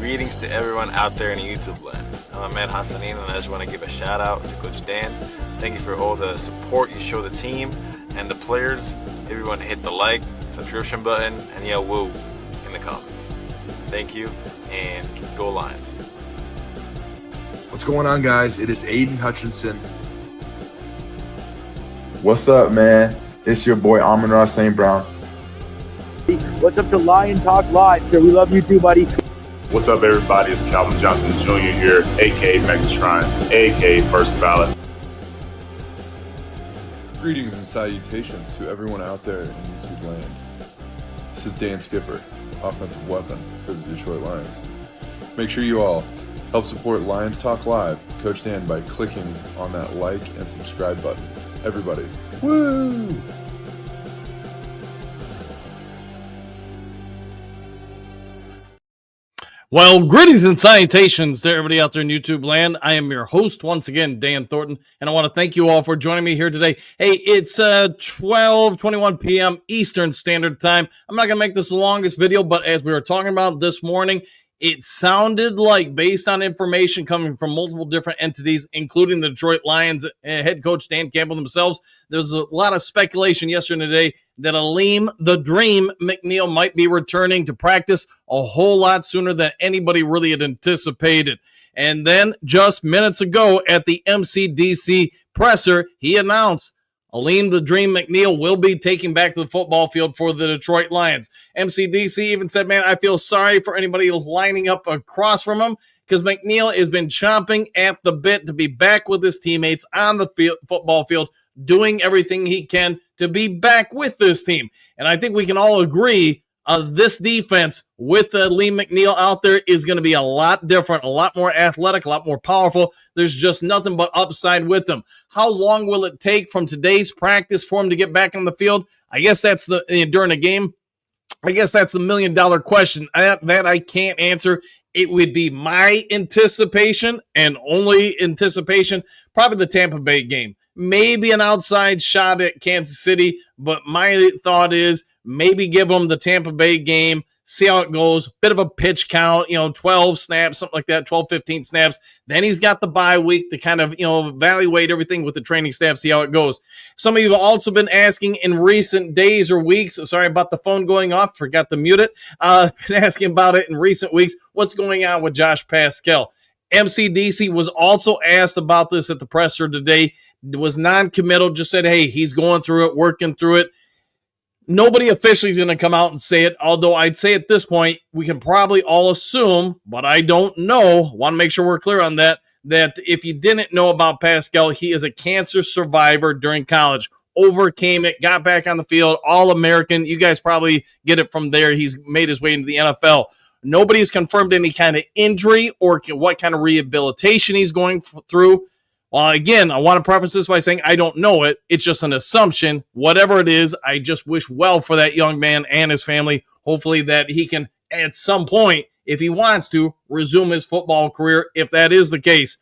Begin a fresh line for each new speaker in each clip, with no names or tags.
Greetings to everyone out there in YouTube land. I'm Ahmed Hassanin, and I just want to give a shout out to Coach Dan. Thank you for all the support you show the team and the players. Everyone hit the like, subscription button, and yell woo in the comments. Thank you, and go Lions.
What's going on, guys? It is Aiden Hutchinson.
What's up, man? It's your boy Amon-Ra St. Brown.
What's up to Lion Talk Live? So we love you too, buddy.
What's up, everybody? It's Calvin Johnson Jr. here, a.k.a. Mcneil, a.k.a. First Ballot.
Greetings and salutations to everyone out there in YouTube land. This is Dan Skipper, offensive weapon for the Detroit Lions. Make sure you all help support Lions Talk Live, Coach Dan, by clicking on that like and subscribe button. Everybody, woo!
Well, greetings and salutations to everybody out there in YouTube land. I am your host once again, Dan Thornton, and I want to thank you all for joining me here today. Hey, it's 12:21 p.m. Eastern Standard Time. I'm not going to make this the longest video, but as we were talking about this morning, it sounded like, based on information coming from multiple different entities, including the Detroit Lions head coach Dan Campbell themselves, there's a lot of speculation yesterday and today that Aleem the Dream Mcneil might be returning to practice a whole lot sooner than anybody really had anticipated. And then just minutes ago at the MCDC presser, he announced Aleem the Dream Mcneil will be taking back to the football field for the Detroit Lions. MCDC even said, man, I feel sorry for anybody lining up across from him because Mcneil has been chomping at the bit to be back with his teammates on the football field, doing everything he can to be back with this team. And I think we can all agree this defense with Aleem Mcneil out there is going to be a lot different, a lot more athletic, a lot more powerful. There's just nothing but upside with them. How long will it take from today's practice for him to get back on the field? I guess that's during a game. I guess that's the $1 million question that I can't answer. It would be my anticipation and only anticipation, probably the Tampa Bay game. Maybe an outside shot at Kansas City, but my thought is maybe give them the Tampa Bay game, see how it goes, bit of a pitch count, 12 snaps, something like that, 12, 15 snaps. Then he's got the bye week to kind of, evaluate everything with the training staff, see how it goes. Some of you have also been asking in recent days or weeks, sorry about the phone going off, forgot to mute it, been asking about it in recent weeks, what's going on with Josh Pascal. MCDC was also asked about this at the presser today, was non-committal, just said, hey, he's going through it, working through it. Nobody officially is going to come out and say it, although I'd say at this point, we can probably all assume, but I don't know, want to make sure we're clear on that if you didn't know about Pascal, he is a cancer survivor during college, overcame it, got back on the field, All-American. You guys probably get it from there. He's made his way into the NFL. Nobody's confirmed any kind of injury or what kind of rehabilitation he's going through. Well, again, I want to preface this by saying I don't know it. It's just an assumption. Whatever it is, I just wish well for that young man and his family. Hopefully that he can, at some point, if he wants to, resume his football career, if that is the case.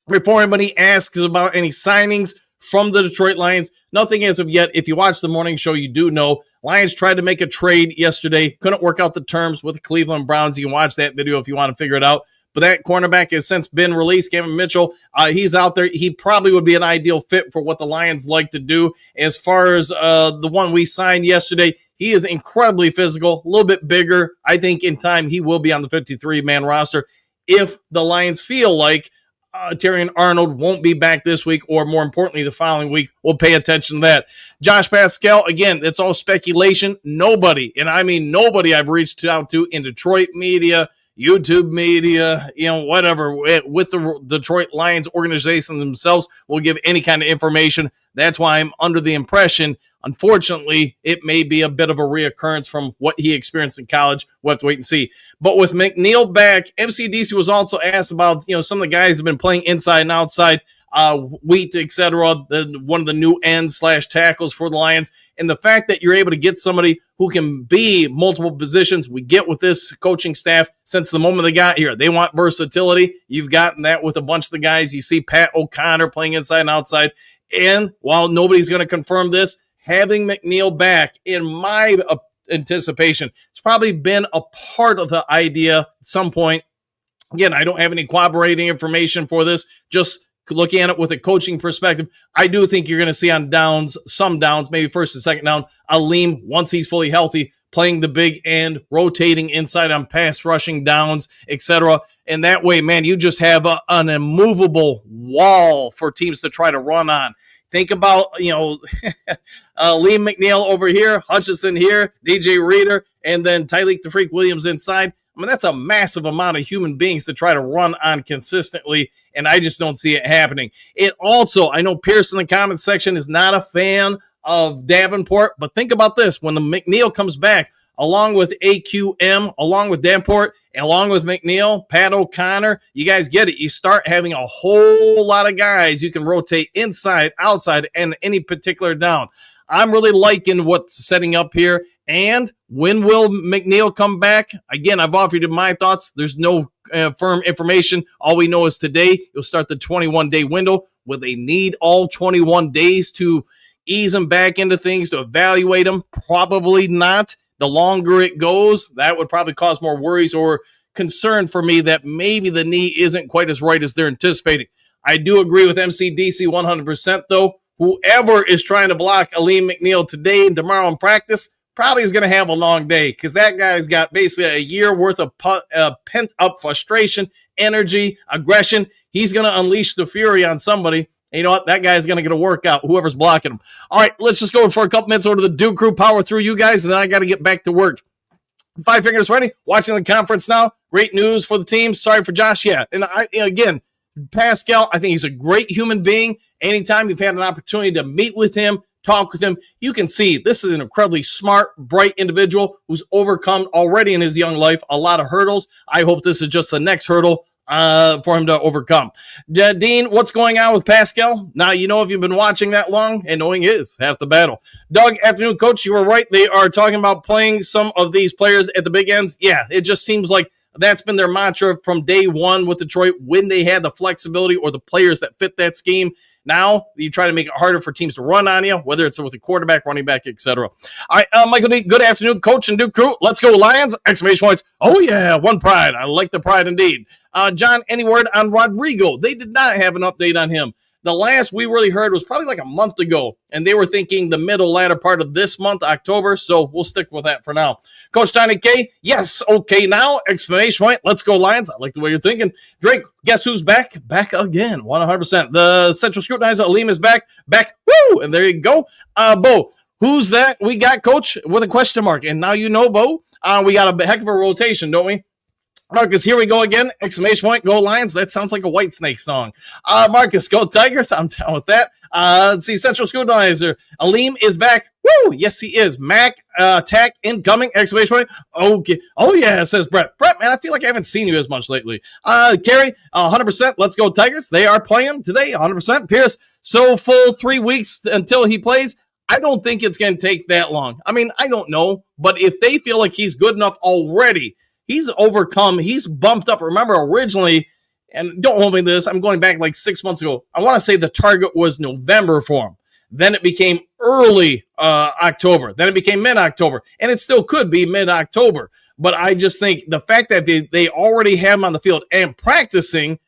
Before anybody asks about any signings from the Detroit Lions, nothing as of yet. If you watch the morning show, you do know Lions tried to make a trade yesterday. Couldn't work out the terms with the Cleveland Browns. You can watch that video if you want to figure it out. But that cornerback has since been released. Kevin Mitchell, he's out there. He probably would be an ideal fit for what the Lions like to do. As far as the one we signed yesterday, he is incredibly physical, a little bit bigger. I think in time he will be on the 53-man roster if the Lions feel like Terrion Arnold won't be back this week, or more importantly, the following week. We'll pay attention to that. Josh Pascal, again, it's all speculation. Nobody, and I mean nobody I've reached out to in Detroit media, YouTube media, whatever, with the Detroit Lions organization themselves will give any kind of information. That's why I'm under the impression, unfortunately, it may be a bit of a reoccurrence from what he experienced in college. We'll have to wait and see. But with Mcneil back, MCDC was also asked about, some of the guys have been playing inside and outside, Wheat, etc., one of the new ends/tackles for the Lions. And the fact that you're able to get somebody who can be multiple positions, we get with this coaching staff since the moment they got here. They want versatility. You've gotten that with a bunch of the guys. You see Pat O'Connor playing inside and outside. And while nobody's going to confirm this, having Mcneil back, in my anticipation, it's probably been a part of the idea at some point Again, I don't have any corroborating information for this, just looking at it with a coaching perspective. I do think you're going to see on downs, some downs, maybe first and second down, Aleem, once he's fully healthy, playing the big end, rotating inside on pass rushing downs, etc. And that way, man, you just have an immovable wall for teams to try to run on. Think about, Lee Mcneil over here, Hutchinson here, DJ Reader, and then Tyleek the Freak Williams inside. I mean, that's a massive amount of human beings to try to run on consistently, and I just don't see it happening. It also, I know Pierce in the comments section is not a fan of Davenport, but think about this. When the Mcneil comes back, along with AQM, along with Davenport, and along with Mcneil, Pat O'Connor, you guys get it. You start having a whole lot of guys you can rotate inside, outside, and any particular down. I'm really liking what's setting up here. And when will Mcneil come back? Again, I've offered you my thoughts. There's no firm information. All we know is today you'll start the 21-day window. Will they need all 21 days to ease them back into things, to evaluate them? Probably not. The longer it goes, that would probably cause more worries or concern for me that maybe the knee isn't quite as right as they're anticipating. I do agree with Mcdc 100%, though. Whoever is trying to block Aleem Mcneil today and tomorrow in practice probably is going to have a long day, because that guy's got basically a year worth of pent-up frustration, energy, aggression. He's going to unleash the fury on somebody. And you know what? That guy's going to get a workout, whoever's blocking him. All right, let's just go for a couple minutes over to the Duke Crew, power through you guys, and then I got to get back to work. Five Fingers ready? Watching the conference now. Great news for the team. Sorry for Josh. Yeah, and again, Pascal, I think he's a great human being. Anytime you've had an opportunity to meet with him, talk with him, you can see this is an incredibly smart, bright individual who's overcome already in his young life a lot of hurdles. I hope this is just the next hurdle for him to overcome. Dean, what's going on with Pascal? Now, you know, if you've been watching that long, and knowing is half the battle. Doug, afternoon, coach, you were right. They are talking about playing some of these players at the big ends. Yeah, it just seems like that's been their mantra from day one with Detroit, when they had the flexibility or the players that fit that scheme. Now you try to make it harder for teams to run on you, whether it's with a quarterback, running back, etc. All right, Michael D, good afternoon, coach and Duke Crew. Let's go Lions! Exclamation points. Oh yeah, one pride. I like the pride indeed. John, any word on Rodrigo? They did not have an update on him. The last we really heard was probably like a month ago, and they were thinking the latter part of this month, October, so we'll stick with that for now. Coach Tiny K, yes, okay now, exclamation point, let's go Lions. I like the way you're thinking. Drake, guess who's back? Back again, 100%. The Central Scrutinizer, Aleem is back, woo, and there you go. Bo, who's that we got, coach, with a question mark? And now you know, Bo, we got a heck of a rotation, don't we? Marcus, here we go again. Exclamation point, go Lions. That sounds like a Whitesnake song. Marcus, go Tigers. I'm down with that. Let's see, Central Scrutinizer. Aleem is back. Woo! Yes, he is. Mac, attack incoming. Exclamation point. Okay. Oh, yeah, says Brett. Brett, man, I feel like I haven't seen you as much lately. Carrie, 100%. Let's go Tigers. They are playing today, 100%. Pierce, so full 3 weeks until he plays. I don't think it's going to take that long. I mean, I don't know. But if they feel like he's good enough already, he's overcome. He's bumped up. Remember, originally, and don't hold me to this, I'm going back like 6 months ago. I want to say the target was November for him. Then it became early October. Then it became mid-October. And it still could be mid-October. But I just think the fact that they already have him on the field and practicing,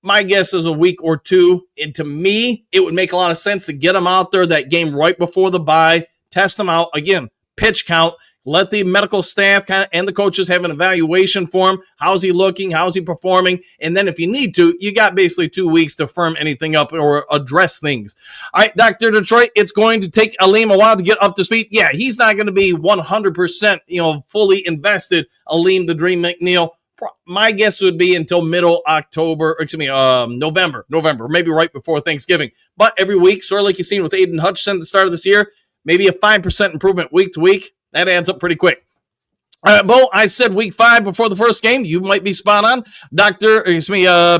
my guess is a week or two. And to me, it would make a lot of sense to get him out there that game right before the bye, test him out. Again, pitch count. Let the medical staff and the coaches have an evaluation for him. How's he looking? How's he performing? And then if you need to, you got basically 2 weeks to firm anything up or address things. All right, Dr. Detroit, it's going to take Aleem a while to get up to speed. Yeah, he's not going to be 100%, fully invested, Aleem the Dream Mcneil. My guess would be until middle October, November, maybe right before Thanksgiving. But every week, sort of like you've seen with Aiden Hutchinson at the start of this year, maybe a 5% improvement week to week. That adds up pretty quick. All right, Bo, I said week 5 before the first game. You might be spot on.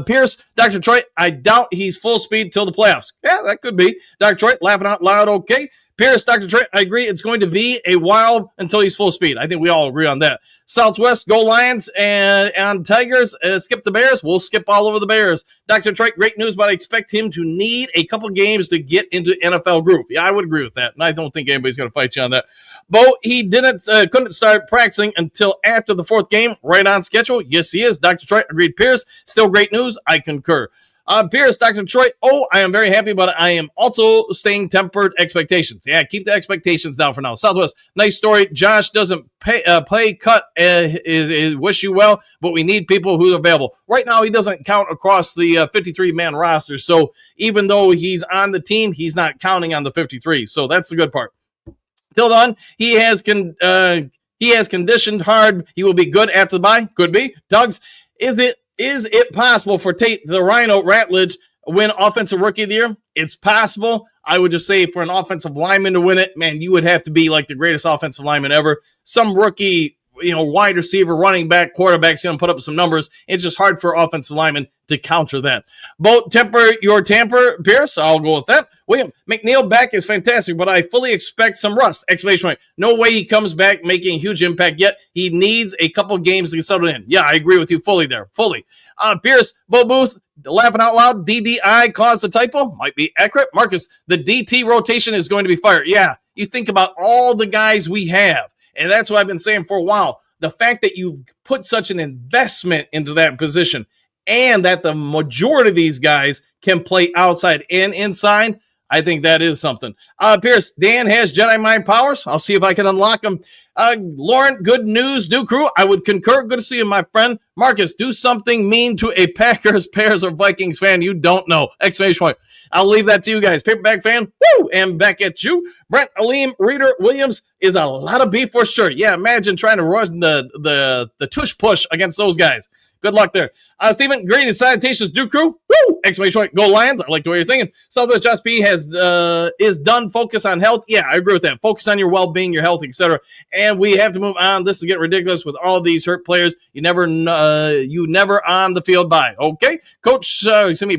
Pierce, Dr. Detroit, I doubt he's full speed till the playoffs. Yeah, that could be. Dr. Detroit, laughing out loud, okay. Pierce, Dr. Detroit, I agree. It's going to be a while until he's full speed. I think we all agree on that. Southwest, go Lions, and on Tigers, skip the Bears. We'll skip all over the Bears. Dr. Detroit, great news, but I expect him to need a couple games to get into NFL groove. Yeah, I would agree with that, and I don't think anybody's going to fight you on that. Bo, he couldn't start practicing until after the 4th game, right on schedule. Yes, he is. Dr. Detroit agreed. Pierce, still great news. I concur. Pierce, Dr. Detroit, I am very happy, but I am also staying tempered expectations. Yeah, keep the expectations down for now. Southwest, nice story. Josh doesn't play cut. Wish you well, but we need people who are available. Right now, he doesn't count across the 53-man roster, so even though he's on the team, he's not counting on the 53, so that's the good part. Till then, he has conditioned hard. He will be good after the bye. Could be. Tugs, is it possible for Tate the Rhino Ratledge win Offensive Rookie of the Year? It's possible. I would just say for an offensive lineman to win it, man, you would have to be like the greatest offensive lineman ever. Some rookie, wide receiver, running back, quarterback's going to put up some numbers. It's just hard for offensive linemen to counter that. Both temper your tamper, Pierce. I'll go with that. William, Mcneil back is fantastic, but I fully expect some rust. Exclamation point. No way he comes back making a huge impact yet. He needs a couple games to get settled in. Yeah, I agree with you fully there. Fully. Pierce, Bo Booth, laughing out loud. DDI caused the typo. Might be accurate. Marcus, the DT rotation is going to be fired. Yeah, you think about all the guys we have, and that's what I've been saying for a while. The fact that you've put such an investment into that position and that the majority of these guys can play outside and inside, I think that is something. Pierce, Dan has Jedi mind powers. I'll see if I can unlock them. Lauren, good news, new crew. I would concur. Good to see you, my friend. Marcus, do something mean to a Packers, Bears, or Vikings fan you don't know. Exclamation point. I'll leave that to you guys. Paperback fan, woo, and back at you. Brent, Aleem, Reader, Williams is a lot of beef for sure. Yeah, imagine trying to run the tush push against those guys. Good luck there. Stephen, great salutations, Duke Crew. Woo! Exclamation point, go Lions. I like the way you're thinking. Southwest Josh B is done. Focus on health. Yeah, I agree with that. Focus on your well-being, your health, etc. And we have to move on. This is getting ridiculous with all these hurt players. You never on the field by. Okay? Coach,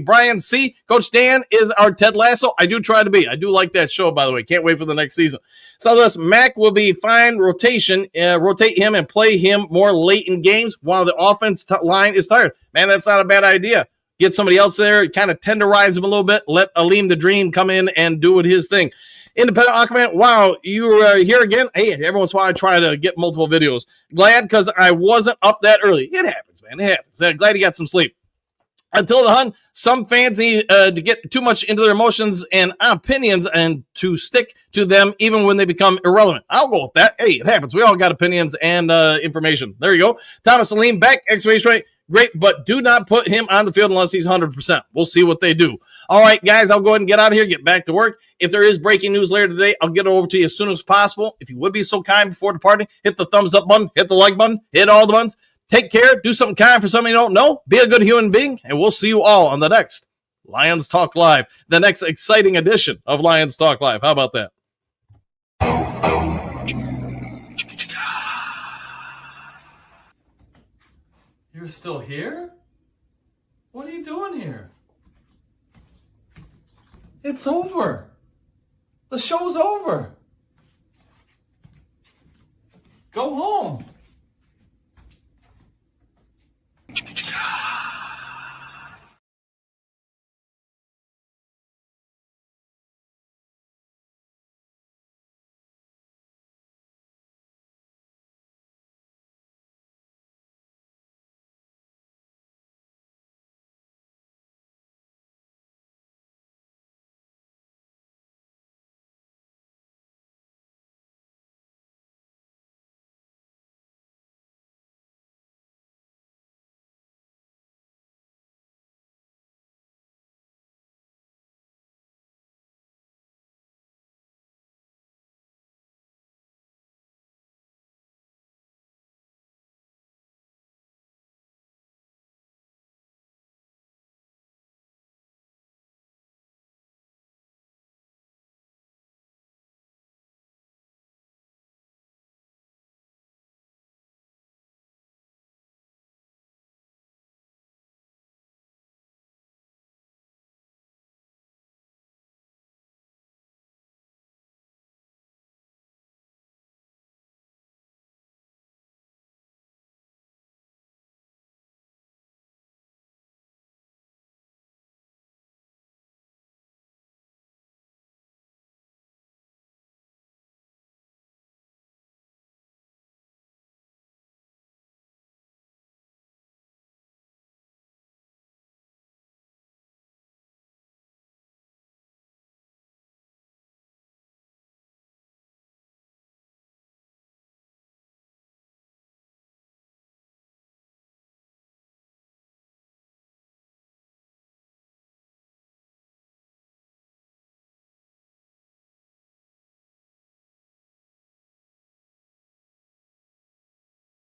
Brian C. Coach Dan is our Ted Lasso. I do try to be. I do like that show, by the way. Can't wait for the next season. Southwest Mac will be fine rotation. Rotate him and play him more late in games while the offense line is tired. Man, that's not a bad idea. Get somebody else there, kind of tenderize him a little bit. Let Aleem the Dream come in and do his thing. Independent Aquaman, wow, you are here again. Hey, every once in a while I try to get multiple videos. Glad because I wasn't up that early. It happens, man. It happens. Glad you got some sleep. Until the Hun, some fans need to get too much into their emotions and opinions and to stick to them even when they become irrelevant. I'll go with that. Hey, it happens. We all got opinions and information. There you go. Thomas Aleem back, exclamation point. Great, but do not put him on the field unless he's 100%. We'll see what they do. All right, guys, I'll go ahead and get out of here, get back to work. If there is breaking news later today, I'll get it over to you as soon as possible. If you would be so kind before departing, hit the thumbs up button, hit the like button, hit all the buttons. Take care. Do something kind for somebody you don't know. Be a good human being, and we'll see you all on the next Lions Talk Live, the next exciting edition of Lions Talk Live. How about that? You're still here? What are you doing here? It's over. The show's over. Go home.